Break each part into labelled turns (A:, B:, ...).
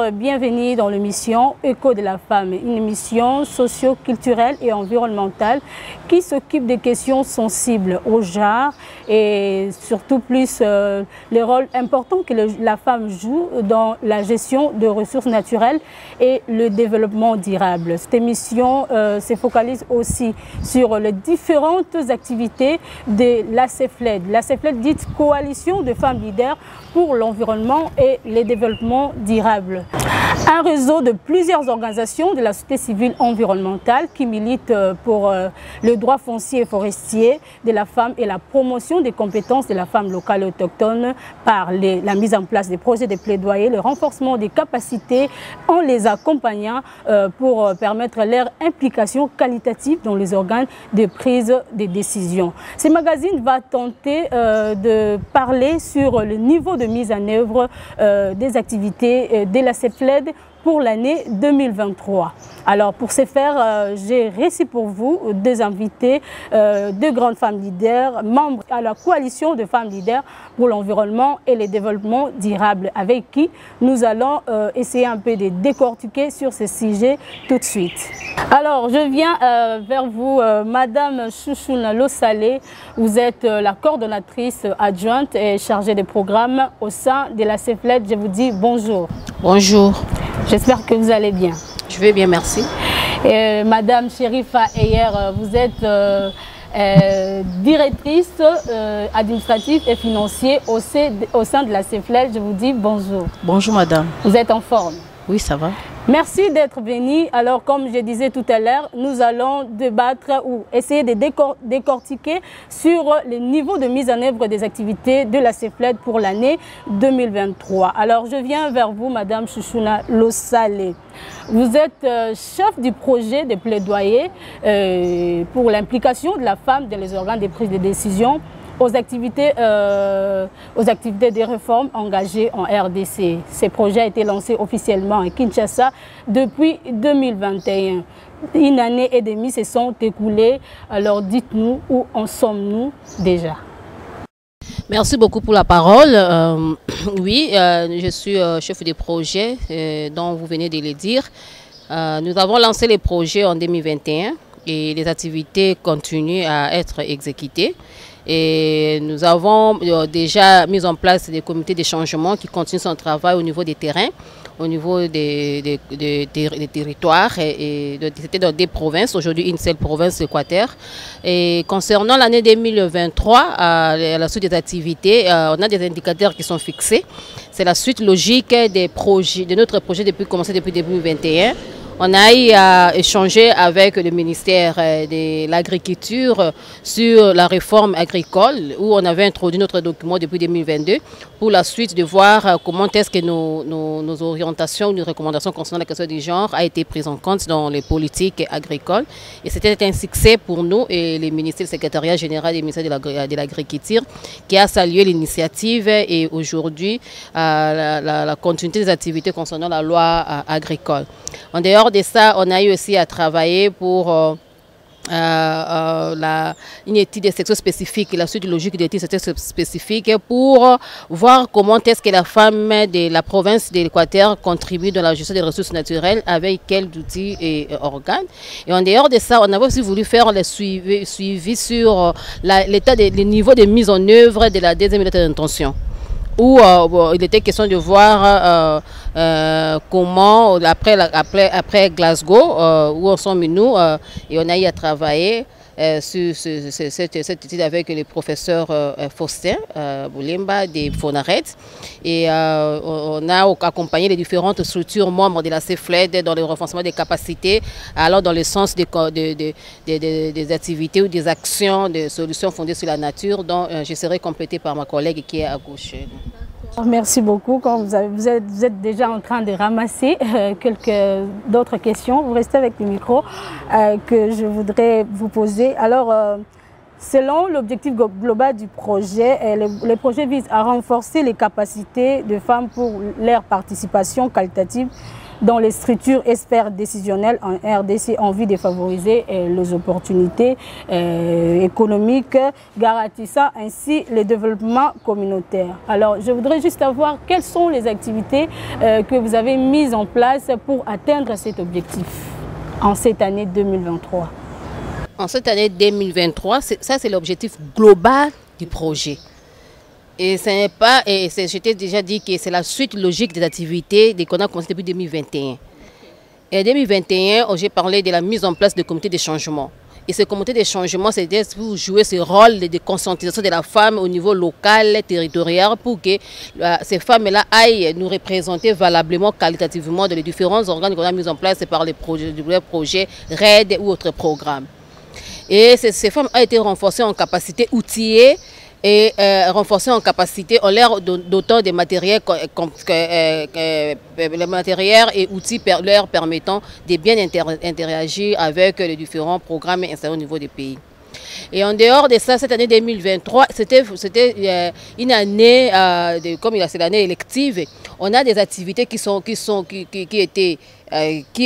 A: auditeurs, bienvenue dans l'émission Écho de la femme, une émission socio-culturelle et environnementale qui s'occupe des questions sensibles au genre et surtout plus les rôles importants que la femme joue dans la gestion de ressources naturelles et le développement durable. Cette émission se focalise aussi sur les différentes activités de l'ACFLED. L'ACFLED dite Coalition de femmes leaders pour l'environnement et le développement durable. Un réseau de plusieurs organisations de la société civile environnementale qui militent pour le droit foncier et forestier de la femme et la promotion des compétences de la femme locale et autochtone par la mise en place des projets de plaidoyer, le renforcement des capacités en les accompagnant pour permettre leur implication qualitative dans les organes de prise de décision. Ce magazine va tenter de parler sur le niveau de mise en œuvre des activités de la CEFLED pour l'année 2023. Alors pour ce faire, j'ai reçu pour vous deux invités, deux grandes femmes leaders, membres à la coalition de femmes leaders pour l'environnement et le développement durable, avec qui nous allons essayer un peu de décortiquer sur ce sujet tout de suite. Alors je viens vers vous, Madame Chouchouna Losalé, vous êtes la coordonnatrice adjointe et chargée des programmes au sein de la CEFLED. Je vous dis bonjour.
B: Bonjour.
A: J'espère que vous allez bien.
B: Je vais bien, merci.
A: Madame Chérifa Eyer, vous êtes directrice administrative et financière au sein de la CEFLED. Je vous dis bonjour.
B: Bonjour madame.
A: Vous êtes en forme?
B: Oui, ça va.
A: Merci d'être venu. Alors, comme je disais tout à l'heure, nous allons débattre ou essayer de décortiquer sur le niveau de mise en œuvre des activités de la CEFLED pour l'année 2023. Alors, je viens vers vous, Madame Chouchouna Losalé. Vous êtes chef du projet de plaidoyer pour l'implication de la femme dans les organes de prise de décision aux activités des réformes engagées en RDC. Ce projet a été lancé officiellement à Kinshasa depuis 2021. Une année et demie se sont écoulées. Alors dites-nous où en sommes-nous déjà?
B: Merci beaucoup pour la parole. Oui, je suis chef de projet dont vous venez de le dire. Nous avons lancé les projets en 2021 et les activités continuent à être exécutées. Et nous avons déjà mis en place des comités de changement qui continuent son travail au niveau des terrains, au niveau des territoires. C'était dans des provinces, aujourd'hui une seule province, l'Équateur. Et concernant l'année 2023, à la suite des activités, on a des indicateurs qui sont fixés. C'est la suite logique des projets, de notre projet commencé depuis 2021. On a eu à échanger avec le ministère de l'Agriculture sur la réforme agricole où on avait introduit notre document depuis 2022 pour la suite de voir comment est-ce que nos orientations, nos recommandations concernant la question du genre a été prise en compte dans les politiques agricoles. Et c'était un succès pour nous et le ministère, le secrétariat général du ministère de l'Agriculture qui a salué l'initiative et aujourd'hui la continuité des activités concernant la loi agricole. En dehors de ça, on a eu aussi à travailler pour une étude sexo-spécifique, la suite logique de l'étude sexo-spécifique pour voir comment est-ce que la femme de la province de l'Équateur contribue dans la gestion des ressources naturelles, avec quels outils et organes. Et en dehors de ça, on avait aussi voulu faire le suivi sur le niveau de mise en œuvre de la deuxième lettre d'intention, où il était question de voir comment, après Glasgow, où en sommes nous, et on a eu à travailler sur cette étude avec le professeur Faustin Boulimba de Fonaret. Et on a accompagné les différentes structures membres de la CEFLED dans le renforcement des capacités, alors dans le sens des activités ou des actions, des solutions fondées sur la nature, dont je serai complétée par ma collègue qui est à gauche.
A: Merci beaucoup. Quand vous êtes déjà en train de ramasser quelques d'autres questions, vous restez avec le micro que je voudrais vous poser. Alors, selon l'objectif global du projet, le projet vise à renforcer les capacités des femmes pour leur participation qualitative dans les structures experts décisionnelles en RDC en vue de favoriser les opportunités économiques, garantissant ainsi le développement communautaire. Alors, je voudrais juste savoir quelles sont les activités que vous avez mises en place pour atteindre cet objectif en cette année 2023.
B: En cette année 2023, ça c'est l'objectif global du projet. Et ce n'est pas, et je t'ai déjà dit que c'est la suite logique des activités qu'on a commencé depuis 2021. Et en 2021, j'ai parlé de la mise en place de comités de changement. Et ce comité de changement, c'est pour jouer ce rôle de conscientisation de la femme au niveau local, territorial, pour que ces femmes-là aillent nous représenter valablement, qualitativement dans les différents organes qu'on a mis en place par les projets RAID ou autres programmes. Et ces femmes ont été renforcées en capacité outillée et renforcées en capacité en leur dotant des matériels, et outils leur permettant de bien interagir avec les différents programmes installés au niveau des pays. Et en dehors de ça, cette année 2023, c'était une année, comme c'est l'année élective, on a des activités qui étaient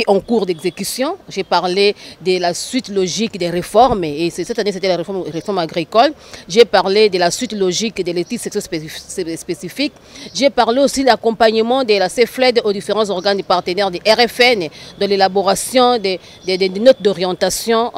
B: en cours d'exécution. J'ai parlé de la suite logique des réformes, et cette année c'était la réforme agricole. J'ai parlé de la suite logique des l'éthique spécifique. J'ai parlé aussi de l'accompagnement de la CFLED aux différents organes partenaires des RFN, de l'élaboration des notes d'orientation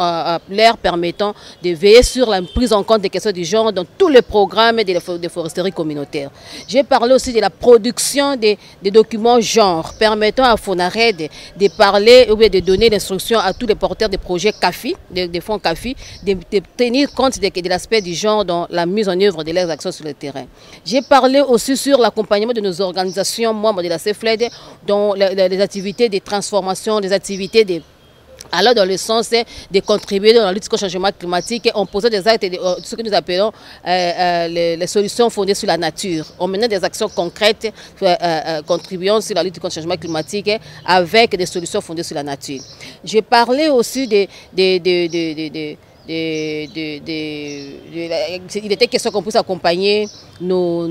B: leur permettant de veiller sur la prise en compte des questions du genre dans tous les programmes de foresterie communautaire. J'ai parlé aussi de la production des documents genre permettant à FONARED de parler ou bien de donner l'instruction à tous les porteurs de projets CAFI, des fonds CAFI, de tenir compte de l'aspect du genre dans la mise en œuvre de leurs actions sur le terrain. J'ai parlé aussi sur l'accompagnement de nos organisations membres de la CFLED dans les activités de transformation, des activités de alors dans le sens de contribuer dans la lutte contre le changement climatique en posant des actes, ce que nous appelons les solutions fondées sur la nature, en menant des actions concrètes contribuant sur la lutte contre le changement climatique avec des solutions fondées sur la nature. J'ai parlé aussi il était question qu'on puisse accompagner nos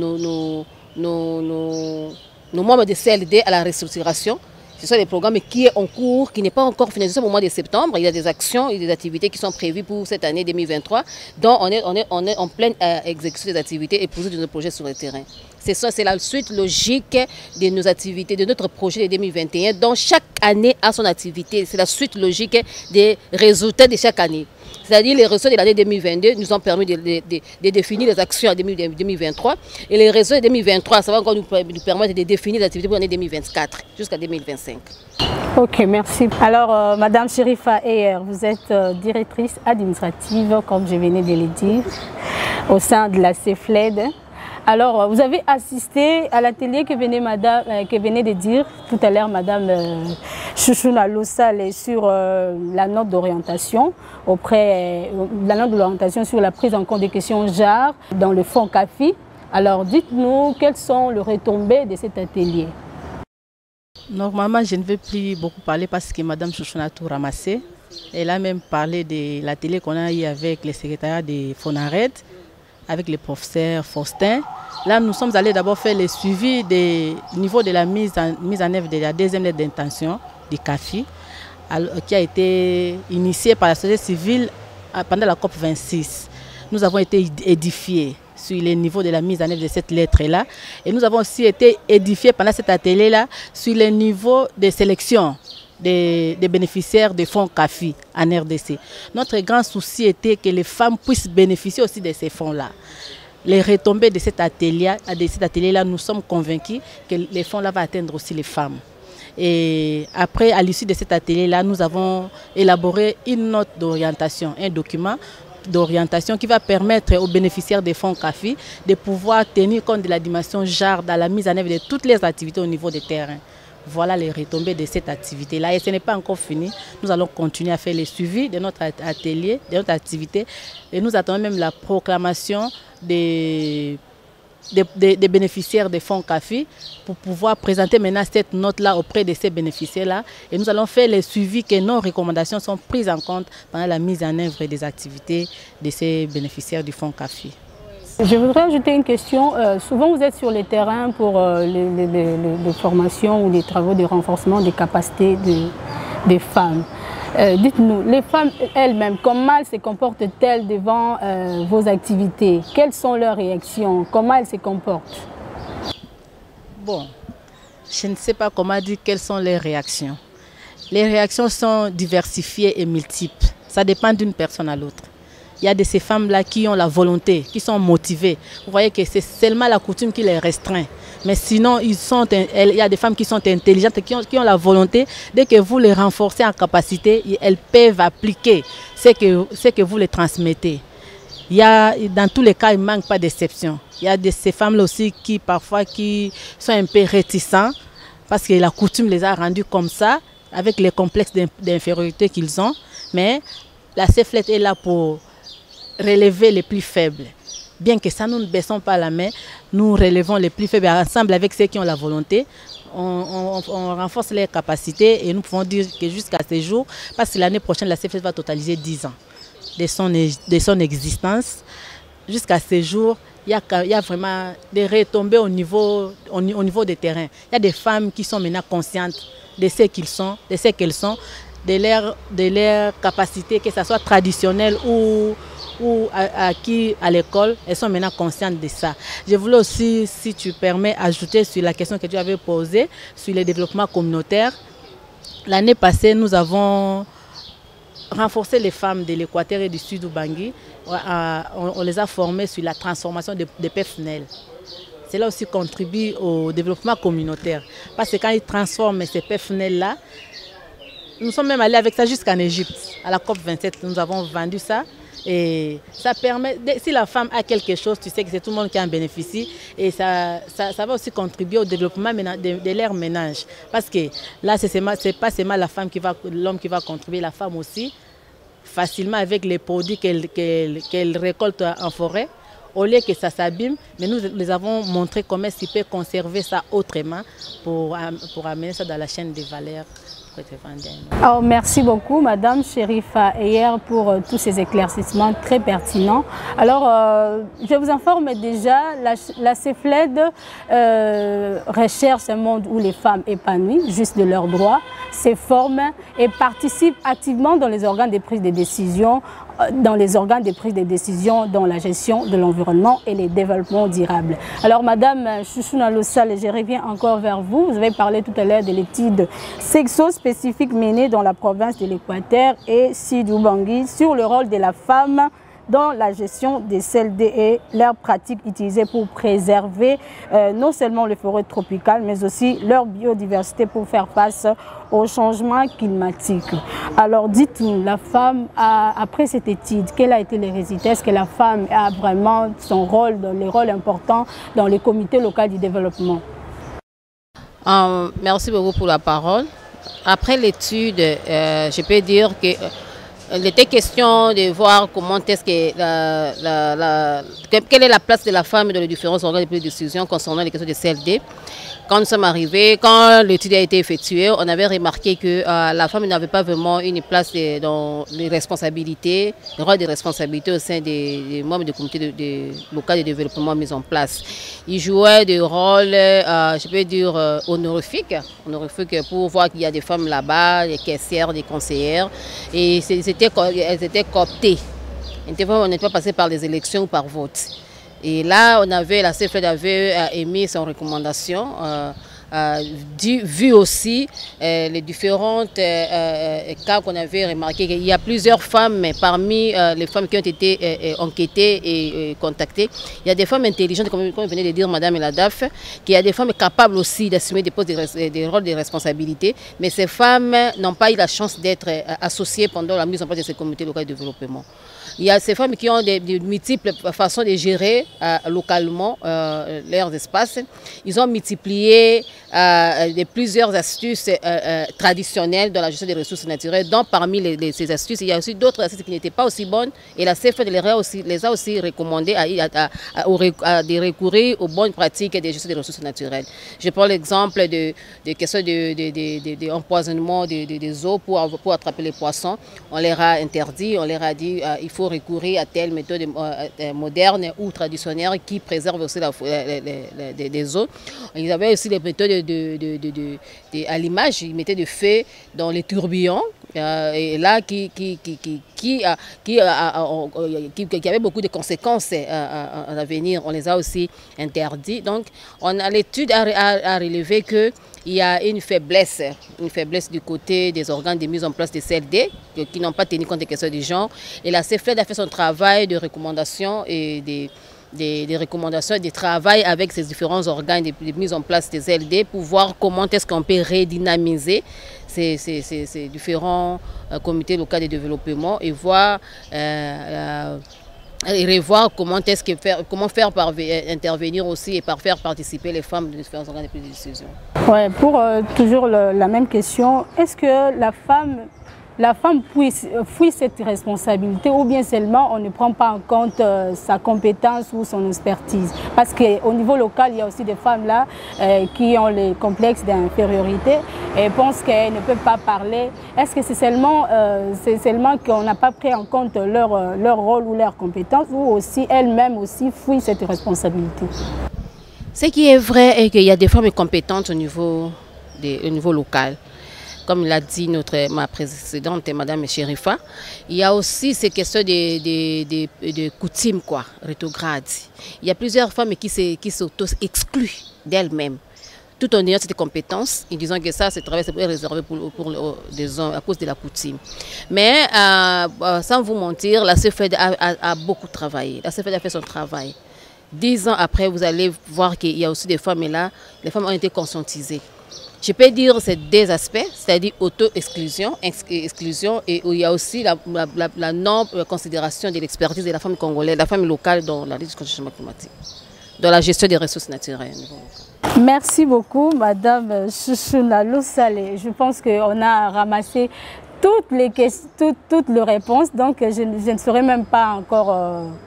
B: membres de CLD à la restructuration. Ce sont des programmes qui est en cours, qui n'est pas encore finalisé au mois de septembre. Il y a des actions et des activités qui sont prévues pour cette année 2023, dont on est en pleine exécution des activités et poser de nos projets sur le terrain. C'est la suite logique de nos activités, de notre projet de 2021, dont chaque année a son activité. C'est la suite logique des résultats de chaque année. C'est-à-dire les résultats de l'année 2022 nous ont permis de définir les actions en 2023. Et les résultats de 2023, ça va encore nous permettre de définir les activités pour l'année 2024 jusqu'à 2025.
A: Ok, merci. Alors, Madame Chérifa Eyer, vous êtes directrice administrative, comme je venais de le dire, au sein de la CFLED. Alors, vous avez assisté à l'atelier que venait de dire tout à l'heure Madame Chouchouna Lossal sur la note d'orientation sur la prise en compte des questions genre dans le fonds CAFI. Alors, dites-nous quelles sont les retombées de cet atelier.
C: Normalement, je ne vais plus beaucoup parler parce que Madame Chouchouna a tout ramassé. Elle a même parlé de l'atelier qu'on a eu avec le secrétariat de FONARED, avec le professeur Faustin. Là, nous sommes allés d'abord faire le suivi du niveau de la mise en œuvre de la deuxième lettre d'intention du CAFI, qui a été initiée par la société civile pendant la COP26. Nous avons été édifiés sur le niveau de la mise en œuvre de cette lettre-là. Et nous avons aussi été édifiés pendant cet atelier-là sur le niveau de sélection des bénéficiaires des fonds CAFI en RDC. Notre grand souci était que les femmes puissent bénéficier aussi de ces fonds-là. Les retombées de cet atelier-là, nous sommes convaincus que les fonds-là vont atteindre aussi les femmes. Et après, à l'issue de cet atelier-là, nous avons élaboré une note d'orientation, un document d'orientation qui va permettre aux bénéficiaires des fonds CAFI de pouvoir tenir compte de la dimension genre dans la mise en œuvre de toutes les activités au niveau des terrains. Voilà les retombées de cette activité-là. Et ce n'est pas encore fini. Nous allons continuer à faire le suivi de notre atelier, de notre activité. Et nous attendons même la proclamation des bénéficiaires des fonds CAFI pour pouvoir présenter maintenant cette note-là auprès de ces bénéficiaires-là. Et nous allons faire le suivi que nos recommandations sont prises en compte pendant la mise en œuvre des activités de ces bénéficiaires du fonds CAFI.
A: Je voudrais ajouter une question. Souvent, vous êtes sur le terrain pour les formations ou les travaux de renforcement des capacités des femmes. Dites-nous, les femmes elles-mêmes, comment elles se comportent-elles devant vos activités? Quelles sont leurs réactions? Comment elles se comportent?
C: Bon, je ne sais pas comment dire quelles sont les réactions. Les réactions sont diversifiées et multiples. Ça dépend d'une personne à l'autre. Il y a de ces femmes-là qui ont la volonté, qui sont motivées. Vous voyez que c'est seulement la coutume qui les restreint. Mais sinon, il y a des femmes qui sont intelligentes, qui ont la volonté. Dès que vous les renforcez en capacité, elles peuvent appliquer ce que vous les transmettez. Dans tous les cas, il ne manque pas d'exception. Il y a de ces femmes-là aussi qui parfois sont un peu réticentes parce que la coutume les a rendues comme ça, avec les complexes d'infériorité qu'ils ont. Mais la CFLET est là pour relever les plus faibles. Bien que ça, nous ne baissons pas la main, nous relevons les plus faibles ensemble avec ceux qui ont la volonté. On renforce les capacités et nous pouvons dire que jusqu'à ce jour, parce que l'année prochaine, la CFLET va totaliser 10 ans de son existence. Jusqu'à ce jour, il y a vraiment des retombées au niveau des terrains. Il y a des femmes qui sont maintenant conscientes de ce qu'ils sont, de ce qu'elles sont, de leur capacité, que ce soit traditionnelle ou acquis à l'école, elles sont maintenant conscientes de ça. Je voulais aussi, si tu permets, ajouter sur la question que tu avais posée sur le développement communautaire. L'année passée, nous avons renforcé les femmes de l'Équateur et du Sud-Ubangui. On les a formées sur la transformation des PFNL. Cela aussi contribue au développement communautaire. Parce que quand ils transforment ces PFNL-là, nous sommes même allés avec ça jusqu'en Égypte. À la COP27, nous avons vendu ça. Et ça permet, si la femme a quelque chose, tu sais que c'est tout le monde qui en bénéficie. Et ça va aussi contribuer au développement de leur ménage. Parce que là, ce n'est pas seulement l'homme qui va contribuer, la femme aussi, facilement avec les produits qu'elle récolte en forêt. Au lieu que ça s'abîme, mais nous les avons montré comment ils peuvent conserver ça autrement pour amener ça dans la chaîne de valeur.
A: Oh, merci beaucoup, Madame Chérifa Eyer, pour tous ces éclaircissements très pertinents. Alors, je vous informe déjà, la CFLED recherche un monde où les femmes épanouies, juste de leurs droits, se forment et participent activement dans les organes de prise de décision, dans la gestion de l'environnement et les développements durables. Alors, Madame Chouchouna Lossal, je reviens encore vers vous. Vous avez parlé tout à l'heure de l'étude sexo-spécifique menée dans la province de l'Équateur et Sud-Ubangui sur le rôle de la femme dans la gestion des CLD et leurs pratiques utilisées pour préserver non seulement les forêts tropicales, mais aussi leur biodiversité pour faire face au changement climatique. Alors dites-nous, la femme, après cette étude, quel a été les résultats? Est-ce que la femme a vraiment son rôle, les rôles importants dans les comités locaux du développement?
B: Merci beaucoup pour la parole. Après l'étude, je peux dire que il était question de voir comment est-ce que quelle est la place de la femme dans les différents organes de prise de décision concernant les questions de CLD. Quand nous sommes arrivés, quand l'étude a été effectuée, on avait remarqué que la femme n'avait pas vraiment une place dans les responsabilités, le rôle des responsabilités au sein des membres du comité local de développement mis en place. Ils jouaient des rôles, je peux dire, honorifiques pour voir qu'il y a des femmes là-bas, des caissières, des conseillères, et elles étaient cooptées. On n'était pas passé par les élections ou par vote. Et là, la CFLED avait émis son recommandation, vu aussi les différentes cas qu'on avait remarqué. Il y a plusieurs femmes, mais parmi les femmes qui ont été enquêtées et contactées, il y a des femmes intelligentes, comme venait de dire Madame Eladaf, qu'il y a des femmes capables aussi d'assumer des postes, des rôles de responsabilité, mais ces femmes n'ont pas eu la chance d'être associées pendant la mise en place de ces comités locaux de développement. Il y a ces femmes qui ont de multiples façons de gérer localement leurs espaces. Ils ont multiplié plusieurs astuces traditionnelles dans la gestion des ressources naturelles. Donc parmi ces astuces, il y a aussi d'autres astuces qui n'étaient pas aussi bonnes et la CFED les a aussi recommandées à recourir aux bonnes pratiques de gestion des ressources naturelles. Je prends l'exemple de questions d'empoisonnement des eaux pour attraper les poissons. On leur a interdit, on leur a dit il faut recourir à telle méthode moderne ou traditionnelle qui préserve aussi des eaux. Ils avaient aussi des méthodes à l'image, ils mettaient du feu dans les tourbillons, et là qui avait beaucoup de conséquences à l'avenir. On les a aussi interdits. Donc, l'étude a relevé qu'il y a une faiblesse du côté des organes de mise en place des CLD qui n'ont pas tenu compte des questions du genre. Et la CFED a fait son travail de recommandation et des recommandations de travail avec ces différents organes de mise en place des CLD pour voir comment est-ce qu'on peut redynamiser ces différents comités locaux de développement et voir et revoir comment faire intervenir aussi et faire participer les femmes de différents organes de prise de décision.
A: Ouais, pour toujours la même question, est-ce que la femme fuit cette responsabilité ou bien seulement on ne prend pas en compte sa compétence ou son expertise? Parce qu'au niveau local, il y a aussi des femmes là qui ont les complexes d'infériorité et pensent qu'elles ne peuvent pas parler. Est-ce que c'est seulement qu'on n'a pas pris en compte leur rôle ou leur compétence ou aussi elles-mêmes aussi fuient cette responsabilité?
B: Ce qui est vrai est qu'il y a des femmes compétentes au niveau local. Comme l'a dit ma précédente, Madame Chérifa, il y a aussi ces questions de coutumes, rétrogrades. Il y a plusieurs femmes qui s'auto-excluent d'elles-mêmes, tout en ayant cette compétence, en disant que ça, ce travail, c'est réservé pour des hommes à cause de la coutume. Mais, sans vous mentir, la CFED a beaucoup travaillé. La CFED a fait son travail. 10 ans après, vous allez voir qu'il y a aussi des femmes, et là, les femmes ont été conscientisées. Je peux dire ces deux aspects, c'est-à-dire auto-exclusion, exclusion, et où il y a aussi la non-considération de l'expertise de la femme congolaise, de la femme locale dans la lutte contre le changement climatique, dans la gestion des ressources naturelles.
A: Merci beaucoup, Madame Chouchouna Loussalé. Je pense qu'on a ramassé toutes les réponses, donc je ne saurais même pas encore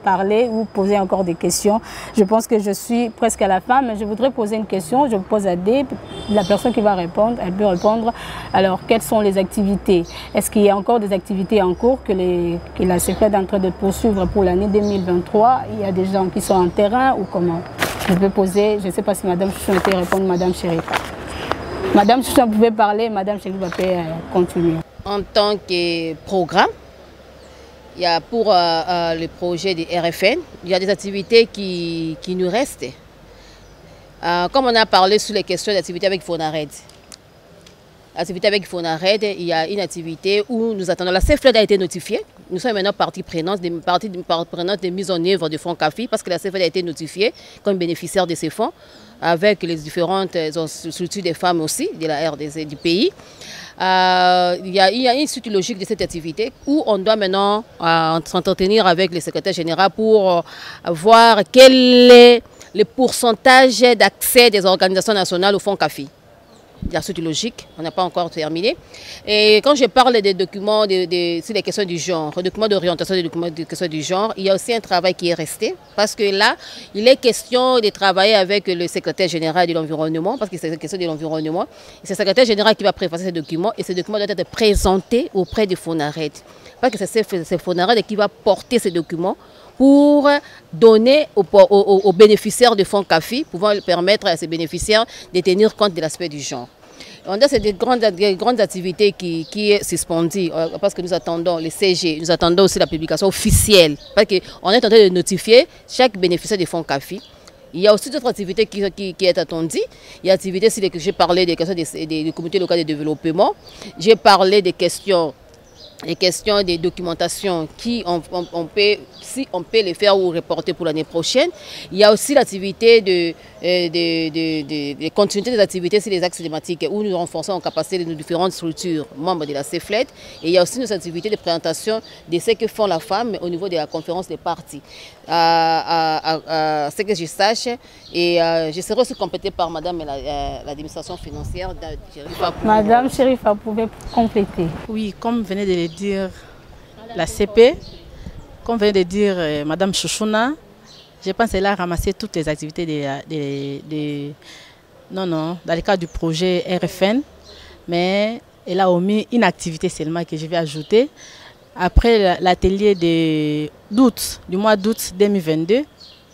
A: parler ou poser encore des questions. Je pense que je suis presque à la fin, mais je voudrais poser une question. Je vous pose à la personne qui va répondre, elle peut répondre. Alors, quelles sont les activités? Est-ce qu'il y a encore des activités en cours que la CFED est en train de poursuivre pour l'année 2023? Il y a des gens qui sont en terrain ou comment? Je peux poser, je ne sais pas si Madame Chouchouna peut répondre, Madame Chérifa. Madame Chouchouna pouvait parler, Madame Chérifa peut continuer.
B: En tant que programme, il y a pour le projet des RFN, il y a des activités qui nous restent. Comme on a parlé sur les questions d'activité avec FONARED. L'activité avec FONARED, il y a une activité où nous attendons. La CFED a été notifiée. Nous sommes maintenant partie prenante de mise en œuvre du fonds CAFI parce que la CFED a été notifiée comme bénéficiaire de ces fonds avec les différentes structures des femmes aussi de la RDC du pays. Il y a une suite logique de cette activité où on doit maintenant s'entretenir avec le secrétaire général pour voir quel est le pourcentage d'accès des organisations nationales au fonds CAFI. La suite logique, on n'a pas encore terminé. Et quand je parle des documents sur les questions du genre, les documents d'orientation des questions du genre, il y a aussi un travail qui est resté. Parce que là, il est question de travailler avec le secrétaire général de l'environnement, parce que c'est une question de l'environnement. C'est le secrétaire général qui va préfacer ces documents et ces documents doivent être présentés auprès du FONARED. Parce que c'est FONARED qui va porter ces documents pour donner aux bénéficiaires du fonds CAFI, pouvant permettre à ces bénéficiaires de tenir compte de l'aspect du genre. On a ces grandes activités qui est suspendue parce que nous attendons les CG, nous attendons aussi la publication officielle. Parce qu'on est en train de notifier chaque bénéficiaire du fonds CAFI. Il y a aussi d'autres activités qui sont attendues. Il y a activités j'ai parlé des questions des comités locaux de développement. J'ai parlé des questions les questions de documentation qui si on peut les faire ou reporter pour l'année prochaine. Il y a aussi l'activité de continuité des activités sur les axes thématiques où nous renforçons en capacité de nos différentes structures membres de la CEFLET. Et il y a aussi nos activités de présentation de ce que font la femme au niveau de la conférence des partis. À ce que je sache, et je serai aussi complétée par Madame l'administration financière.
A: Madame Chérifa, vous pouvez compléter.
C: Oui, comme venait de le dire la CP, comme venait de dire Madame Chouchouna, je pense qu'elle a ramassé toutes les activités dans le cadre du projet RFN, mais elle a omis une activité seulement que je vais ajouter. Après l'atelier du mois d'août 2022,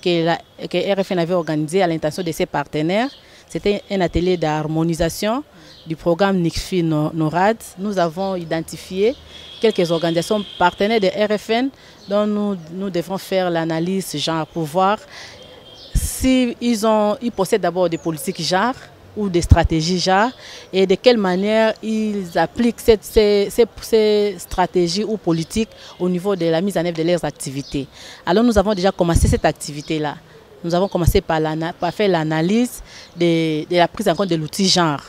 C: que RFN avait organisé à l'intention de ses partenaires, c'était un atelier d'harmonisation du programme NICFI NORAD. Nous avons identifié quelques organisations partenaires de RFN dont nous devrons faire l'analyse genre pour voir s'ils possèdent d'abord des politiques genre ou des stratégies genre et de quelle manière ils appliquent ces stratégies ou politiques au niveau de la mise en œuvre de leurs activités. Alors nous avons déjà commencé cette activité-là. Nous avons commencé par faire l'analyse de la prise en compte de l'outil genre.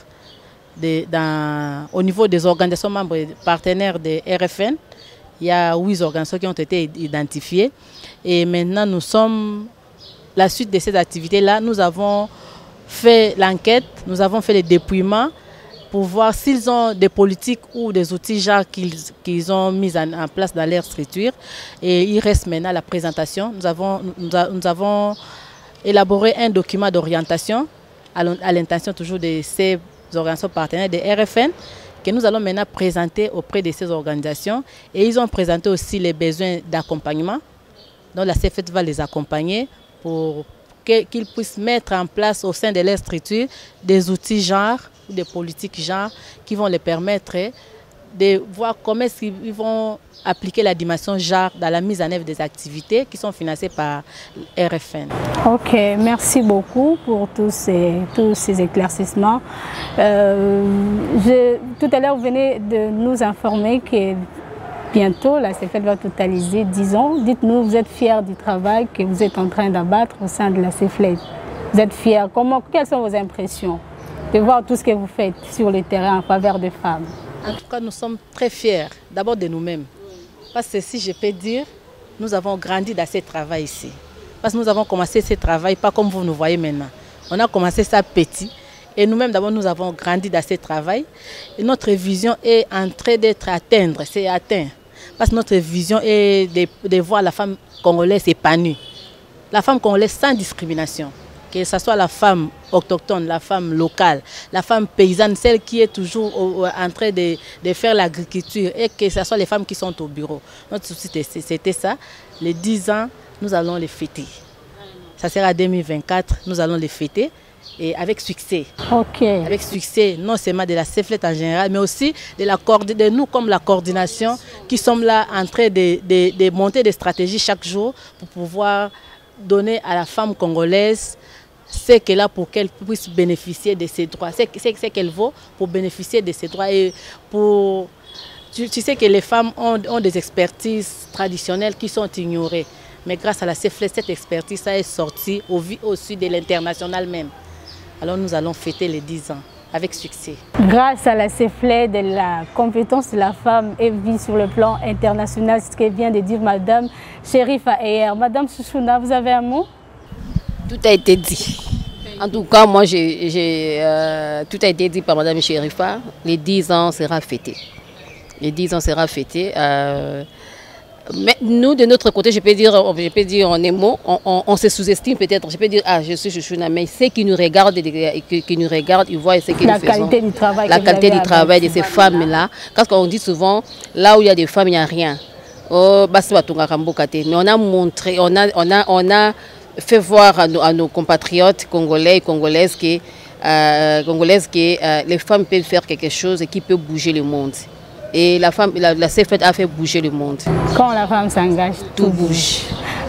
C: Au niveau des organisations membres et partenaires de RFN, il y a 8 organisations qui ont été identifiées. Et maintenant, la suite de ces activités-là, nous avons fait l'enquête, nous avons fait les dépouillements pour voir s'ils ont des politiques ou des outils genre qu'ils ont mis en place dans leur structure. Et il reste maintenant la présentation. Nous avons élaboré un document d'orientation à l'intention toujours de ces organisations partenaires de RFN que nous allons maintenant présenter auprès de ces organisations. Et ils ont présenté aussi les besoins d'accompagnement. Donc la CEFLET va les accompagner pour qu'ils puissent mettre en place au sein de leur structure des outils genre ou des politiques genre qui vont les permettre de voir comment ils vont appliquer la dimension genre dans la mise en œuvre des activités qui sont financées par RFN.
A: Ok, merci beaucoup pour tous ces éclaircissements. Tout à l'heure, vous venez de nous informer que bientôt la CEFLET va totaliser 10 ans. Dites-nous, vous êtes fiers du travail que vous êtes en train d'abattre au sein de la CEFLET. Vous êtes fiers. Quelles sont vos impressions de voir tout ce que vous faites sur le terrain en faveur des femmes?
C: En tout cas, nous sommes très fiers, d'abord de nous-mêmes. Parce que si je peux dire, nous avons grandi dans ce travail ici. Parce que nous avons commencé ce travail, pas comme vous nous voyez maintenant. On a commencé ça petit. Et nous-mêmes, d'abord, nous avons grandi dans ce travail. Et notre vision est en train d'être atteinte, c'est atteint. Parce que notre vision est de voir la femme congolaise épanouie. La femme congolaise sans discrimination. Que ce soit la femme autochtone, la femme locale, la femme paysanne, celle qui est toujours en train de faire l'agriculture et que ce soit les femmes qui sont au bureau. Notre souci, c'était ça. Les 10 ans, nous allons les fêter. Ça sera 2024, nous allons les fêter et avec succès.
A: Ok.
C: Avec succès, non seulement de la CEFLET en général, mais aussi de nous comme la coordination qui sommes là en train de monter des stratégies chaque jour pour pouvoir donner à la femme congolaise ce qu'elle a pour qu'elle puisse bénéficier de ses droits, c'est qu'elle vaut pour bénéficier de ses droits. Et tu sais que les femmes ont des expertises traditionnelles qui sont ignorées. Mais grâce à la CEFLET, cette expertise est sortie au-dessus de l'international même. Alors nous allons fêter les 10 ans avec succès.
A: Grâce à la CEFLET, la compétence de la femme est vue sur le plan international, c'est ce que vient de dire Madame Chérifa hier. Madame Chouchouna, vous avez un mot?
B: Tout a été dit. En tout cas, moi, tout a été dit par Madame Chérifa. Les 10 ans sera fêté. Les 10 ans sera fêté. Mais nous, de notre côté, je peux dire en un mot, on se sous-estime peut-être. Je peux dire, je suis Chouchouna, mais ceux qui nous regardent, ils voient ce que nous faisons. La qualité du travail de ces femmes-là. Parce qu'on dit souvent, là où il y a des femmes, il n'y a rien. Mais on a montré, on a fait voir à nos compatriotes congolais et congolaises que les femmes peuvent faire quelque chose qui peut bouger le monde. Et la CEFLET a fait bouger le monde.
A: Quand la femme s'engage, tout bouge.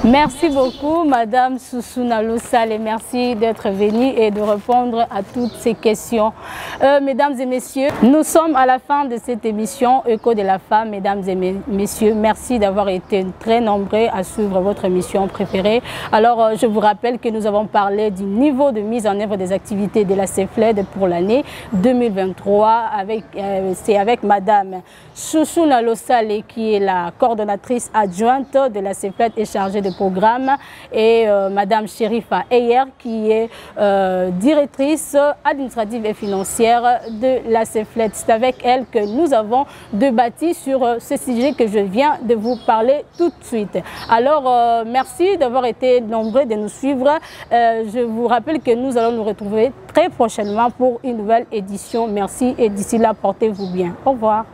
A: Merci beaucoup, Madame Sousouna Lossal, et merci d'être venue et de répondre à toutes ces questions. Mesdames et messieurs, nous sommes à la fin de cette émission Écho de la femme. Mesdames et messieurs, merci d'avoir été très nombreux à suivre votre émission préférée. Alors, je vous rappelle que nous avons parlé du niveau de mise en œuvre des activités de la CEFLED pour l'année 2023. C'est avec Madame Sousouna Lossal, qui est la coordonnatrice adjointe de la CEFLED et chargée de programme, et Madame Chérifa Eyer, qui est directrice administrative et financière de la CEFLED. C'est avec elle que nous avons débattu sur ce sujet que je viens de vous parler tout de suite. Alors, merci d'avoir été nombreux de nous suivre. Je vous rappelle que nous allons nous retrouver très prochainement pour une nouvelle édition. Merci et d'ici là, portez-vous bien. Au revoir.